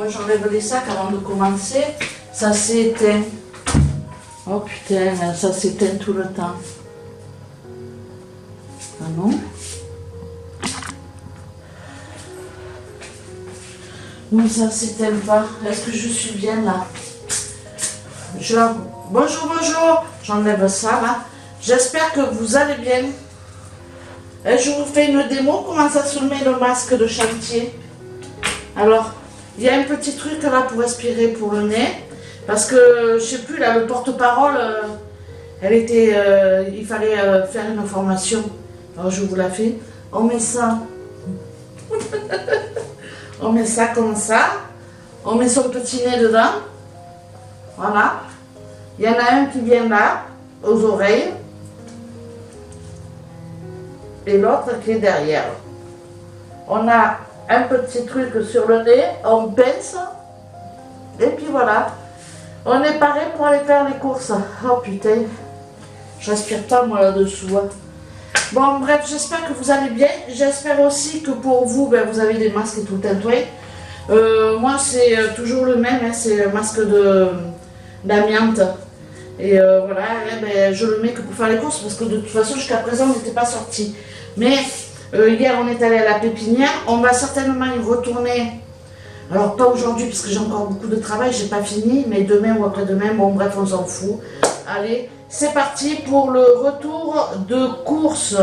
j'enlève les sacs avant de commencer. Ça s'est éteint. Oh putain, ça s'éteint tout le temps. Ah non? Non, ça s'éteint pas. Est-ce que je suis bien là? Bonjour, bonjour. J'enlève ça là. J'espère que vous allez bien. Et je vous fais une démo comment ça se met le masque de chantier. Alors, il y a un petit truc là pour respirer pour le nez. Parce que, je sais plus, là, le porte-parole, il fallait faire une formation. Alors, je vous la fais. On met ça. On met ça comme ça. On met son petit nez dedans. Voilà. Il y en a un qui vient là, aux oreilles. Et l'autre qui est derrière. On a un petit truc sur le nez, on pince. Et puis voilà. On est paré pour aller faire les courses. Oh putain, je respire pas moi là-dessous. Hein. Bon bref, j'espère que vous allez bien. J'espère aussi que pour vous, ben, vous avez des masques et tout le temps. Moi c'est toujours le même, hein, c'est le masque d'amiante. Et voilà, hein, ben, je le mets que pour faire les courses parce que de toute façon jusqu'à présent on n'était pas sorti. Mais hier on est allé à la pépinière, on va certainement y retourner. Alors pas aujourd'hui parce que j'ai encore beaucoup de travail, j'ai pas fini, mais demain ou après-demain, bon bref on s'en fout. Allez, c'est parti pour le retour de course.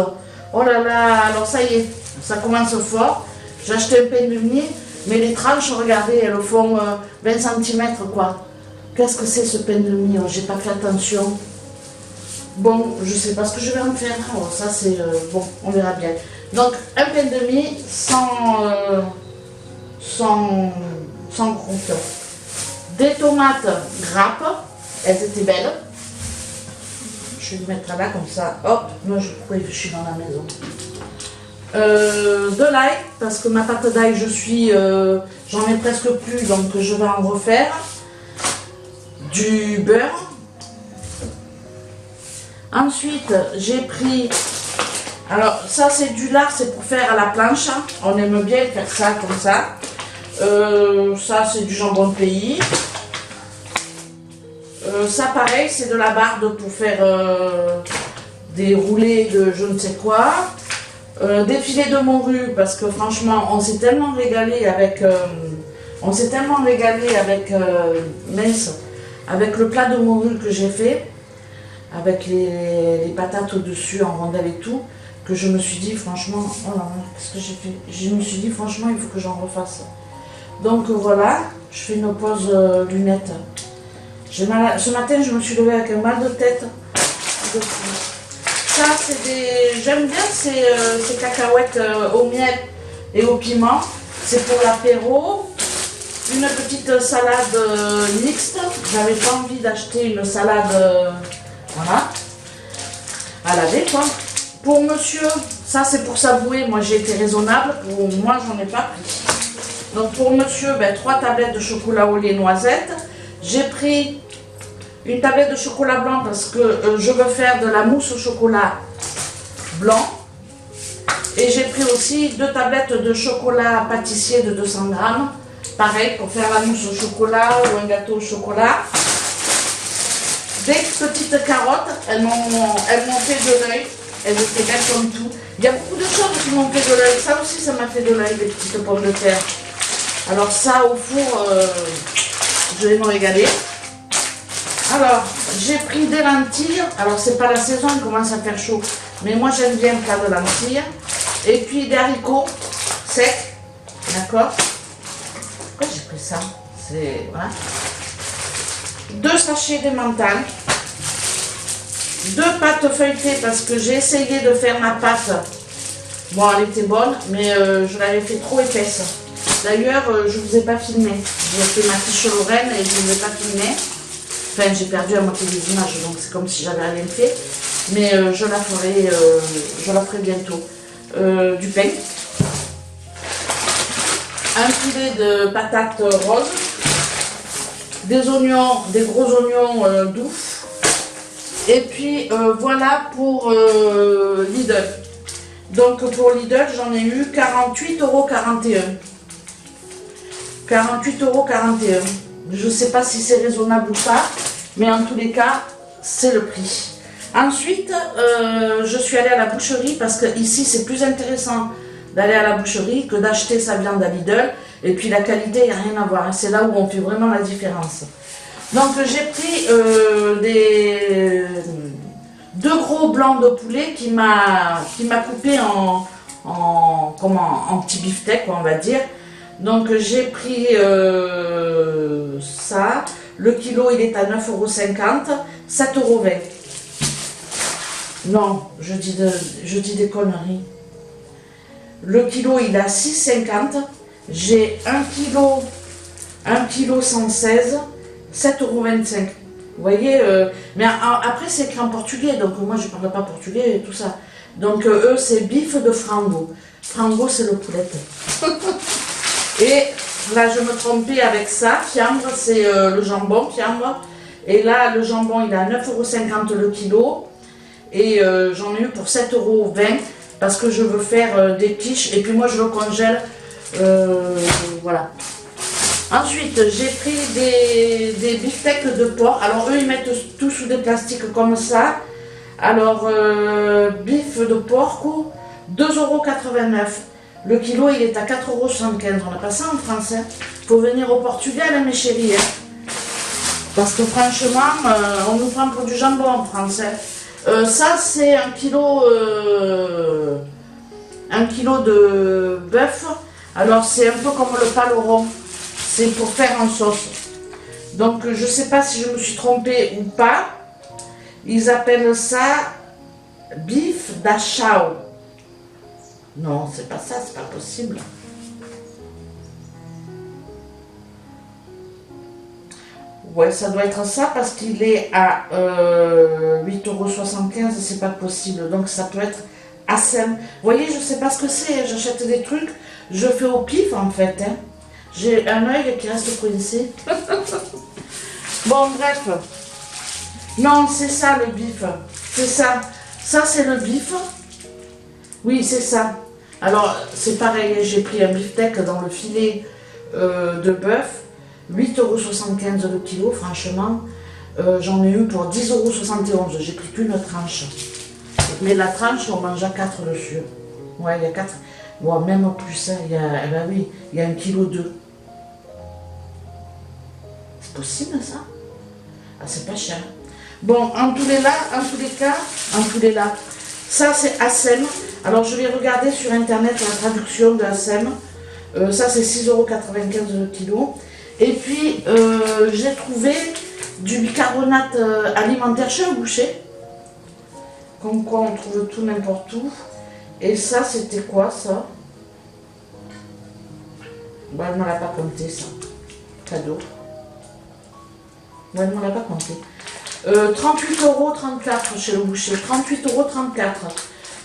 Oh là là, alors ça y est, ça commence fort. J'ai acheté un pain de mie, mais les tranches, regardez, elles font 20 cm quoi. Qu'est-ce que c'est ce pain de mie? Oh, j'ai pas fait attention. Bon, je sais pas ce que je vais en faire. Oh, ça c'est bon, on verra bien. Donc un pain de mie sans croûte. Des tomates grappes, elles étaient belles. Je vais les mettre là comme ça. Hop, moi je suis dans la maison. De l'ail, parce que ma pâte d'ail, j'en ai presque plus, donc je vais en refaire. Du beurre. Ensuite, j'ai pris, alors ça c'est du lard, c'est pour faire à la planche. On aime bien faire ça comme ça. Ça c'est du jambon de pays. Ça pareil, c'est de la barde pour faire des roulés de je ne sais quoi. Des filets de morue parce que franchement on s'est tellement régalé avec mince, avec le plat de morue que j'ai fait avec les patates au-dessus en rondelles et tout, que je me suis dit franchement, oh là là, qu'est-ce que j'ai fait? Je me suis dit franchement il faut que j'en refasse. Donc voilà, je fais une pause lunettes. Ce matin je me suis levée avec un mal de tête. Ça c'est des, j'aime bien ces cacahuètes au miel et au piment. C'est pour l'apéro. Une petite salade mixte. J'avais pas envie d'acheter une salade voilà, à laver quoi. Pour monsieur, ça c'est pour savourer, moi j'ai été raisonnable, pour moi j'en ai pas pris. Donc pour monsieur, ben, 3 tablettes de chocolat au lait noisette. J'ai pris une tablette de chocolat blanc parce que je veux faire de la mousse au chocolat blanc. Et j'ai pris aussi 2 tablettes de chocolat pâtissier de 200 grammes. Pareil, pour faire la mousse au chocolat ou un gâteau au chocolat. Des petites carottes, elles m'ont fait de l'œil. Elles étaient belles comme tout. Il y a beaucoup de choses qui m'ont fait de l'œil. Ça aussi, ça m'a fait de l'œil, des petites pommes de terre. Alors ça, au four, je vais me régaler. Alors, j'ai pris des lentilles. Alors, c'est pas la saison, il commence à faire chaud. Mais moi, j'aime bien le plat de lentilles. Et puis, des haricots secs. D'accord? Pourquoi j'ai pris ça? C'est... Voilà. 2 sachets d'emmental. 2 pâtes feuilletées parce que j'ai essayé de faire ma pâte. Bon, elle était bonne, mais je l'avais fait trop épaisse. D'ailleurs, je ne vous ai pas filmé. J'ai fait ma fiche Lorraine et je ne vous ai pas filmé. Enfin, j'ai perdu à moitié des images, donc c'est comme si j'avais rien fait. Mais je la ferai bientôt. Du pain. Un filet de patates roses. Des oignons, des gros oignons doux. Et puis voilà pour Lidl. Donc pour Lidl, j'en ai eu 48,41 €. 48,41 €. Je ne sais pas si c'est raisonnable ou pas, mais en tous les cas, c'est le prix. Ensuite, je suis allée à la boucherie parce que ici c'est plus intéressant d'aller à la boucherie que d'acheter sa viande à Lidl. Et puis la qualité, il n'y a rien à voir. C'est là où on fait vraiment la différence. Donc j'ai pris deux gros blancs de poulet qui m'a coupé en petits beefsteaks, on va dire. Donc j'ai pris ça. Le kilo il est à 9,50 €, 7,20 €. Non, je dis des conneries. Le kilo il est à 6,50 €. J'ai 1 kilo 116, 7,25 €. Vous voyez, mais après c'est écrit en portugais, donc moi je ne parle pas portugais et tout ça. Donc eux c'est bif de frango. Frango c'est le poulet. Et là je me trompais avec ça, fiambre c'est le jambon, fiambre. Et là le jambon il est à 9,50 € le kilo. Et j'en ai eu pour 7,20 € parce que je veux faire des quiches et puis moi je le congèle. Voilà. Ensuite, j'ai pris des beefsteaks de porc. Alors, eux, ils mettent tout sous des plastiques comme ça. Alors, bif de porc, 2,89 €. Le kilo, il est à 4,75 €. On n'a pas ça en France. Il faut venir au Portugal, mes chéris. Parce que franchement, on nous prend pour du jambon en France. Ça, c'est 1 kilo de bœuf. Alors, c'est un peu comme le paleron. C'est pour faire en sauce. Donc, je ne sais pas si je me suis trompée ou pas. Ils appellent ça bif d'achao. Non, c'est pas ça, c'est pas possible. Ouais, ça doit être ça parce qu'il est à 8,75 €, c'est pas possible. Donc, ça peut être Assem. Vous voyez, je ne sais pas ce que c'est. J'achète des trucs, je fais au pif en fait. J'ai un œil qui reste coincé. Bon, bref. Non, c'est ça le bif. C'est ça. Ça, c'est le bif. Oui, c'est ça. Alors, c'est pareil. J'ai pris un beefsteak dans le filet de bœuf. 8,75 € le kilo, franchement. J'en ai eu pour 10,71 €. J'ai pris qu'une tranche. Mais la tranche, on mange à 4 dessus. Ouais, il y a 4. Bon, même plus, hein, ben oui, il y a 1,2 kg. C'est possible ça? Ah, c'est pas cher. Bon, en tous les cas, ça c'est Assem. Alors je vais regarder sur internet la traduction de Assem. Ça c'est 6,95 € le kilo. Et puis j'ai trouvé du bicarbonate alimentaire chez un boucher. Comme quoi on trouve tout n'importe où. Et ça c'était quoi ça? Bon, elle ne l'a pas compté ça. Cadeau. Ouais, elle ne l'a pas compté. 38,34 € chez le boucher. 38,34 €.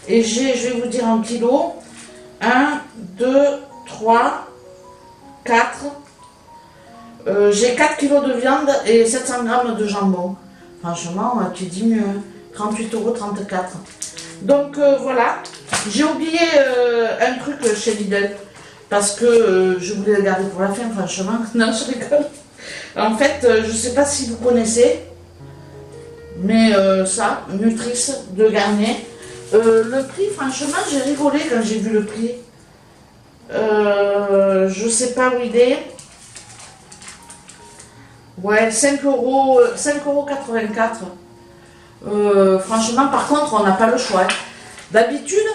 Et je vais vous dire en kilos. 1, 2, 3, 4. J'ai 4 kg de viande et 700 g de jambon. Franchement, tu dis mieux. 38,34 €. Donc voilà. J'ai oublié un truc chez Lidl. Parce que je voulais le garder pour la fin, franchement. Non, je rigole. En fait, je ne sais pas si vous connaissez, mais ça, Nutrice de Garnier. Le prix, franchement, j'ai rigolé quand j'ai vu le prix. Je ne sais pas où il est. Ouais, 5,84 €. Franchement, par contre, on n'a pas le choix. D'habitude,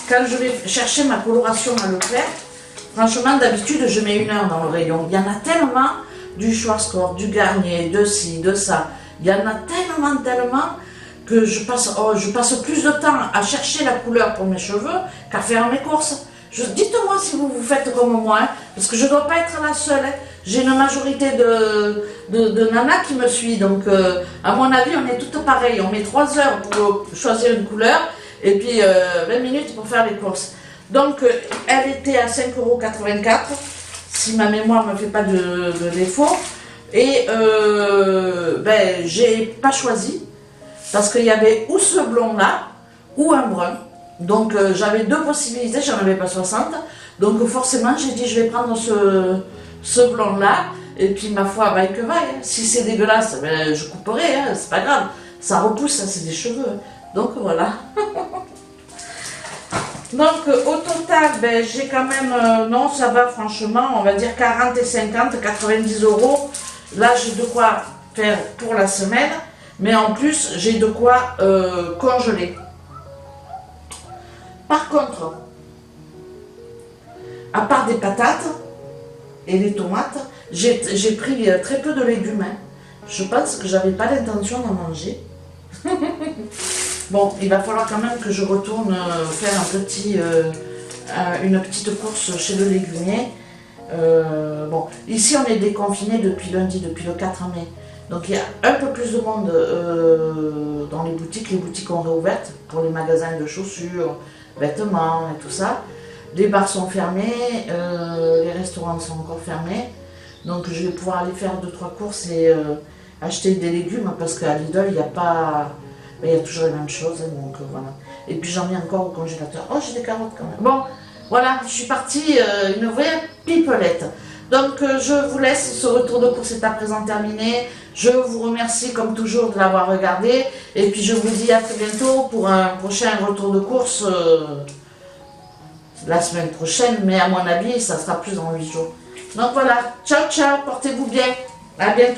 quand je vais chercher ma coloration à Leclerc, franchement, d'habitude, je mets 1 heure dans le rayon. Il y en a tellement, du Schwarzkopf, du Garnier, de ci, de ça. Il y en a tellement que je passe plus de temps à chercher la couleur pour mes cheveux qu'à faire mes courses. Dites-moi si vous faites comme moi, hein, parce que je ne dois pas être la seule. Hein. J'ai une majorité de nanas qui me suit, donc à mon avis, on est toutes pareilles. On met 3 heures pour choisir une couleur et puis 20 minutes pour faire les courses. Donc, elle était à 5,84 €, si ma mémoire ne me fait pas de défaut. Et ben, j'ai pas choisi, parce qu'il y avait ou ce blond-là, ou un brun. Donc, j'avais 2 possibilités, j'en avais pas 60. Donc, forcément, j'ai dit, je vais prendre ce blond-là. Et puis, ma foi, vaille que vaille. Hein. Si c'est dégueulasse, ben, je couperai, hein, c'est pas grave. Ça repousse, ça, c'est des cheveux. Hein. Donc, voilà. Donc, au total, ben, j'ai quand même... non, ça va, franchement, on va dire 40 et 50, 90 euros. Là, j'ai de quoi faire pour la semaine. Mais en plus, j'ai de quoi congeler. Par contre, à part des patates et des tomates, j'ai pris très peu de légumes. Hein. Je pense que j'avais pas l'intention d'en manger. Bon, il va falloir quand même que je retourne faire une petite course chez le légumier. Bon, ici on est déconfiné depuis lundi, depuis le 4 mai. Donc il y a un peu plus de monde dans les boutiques. Les boutiques ont réouvert pour les magasins de chaussures, vêtements et tout ça. Les bars sont fermés, les restaurants sont encore fermés. Donc je vais pouvoir aller faire 2-3 courses et acheter des légumes parce qu'à Lidl, il n'y a pas... il y a toujours les mêmes choses. Donc voilà. Et puis j'en ai encore au congélateur. Oh, j'ai des carottes quand même. Bon, voilà, je suis partie une vraie pipelette. Donc je vous laisse, ce retour de course est à présent terminé. Je vous remercie comme toujours de l'avoir regardé. Et puis je vous dis à très bientôt pour un prochain retour de course. La semaine prochaine, mais à mon avis, ça sera plus dans 8 jours. Donc voilà, ciao ciao, portez-vous bien, à bientôt.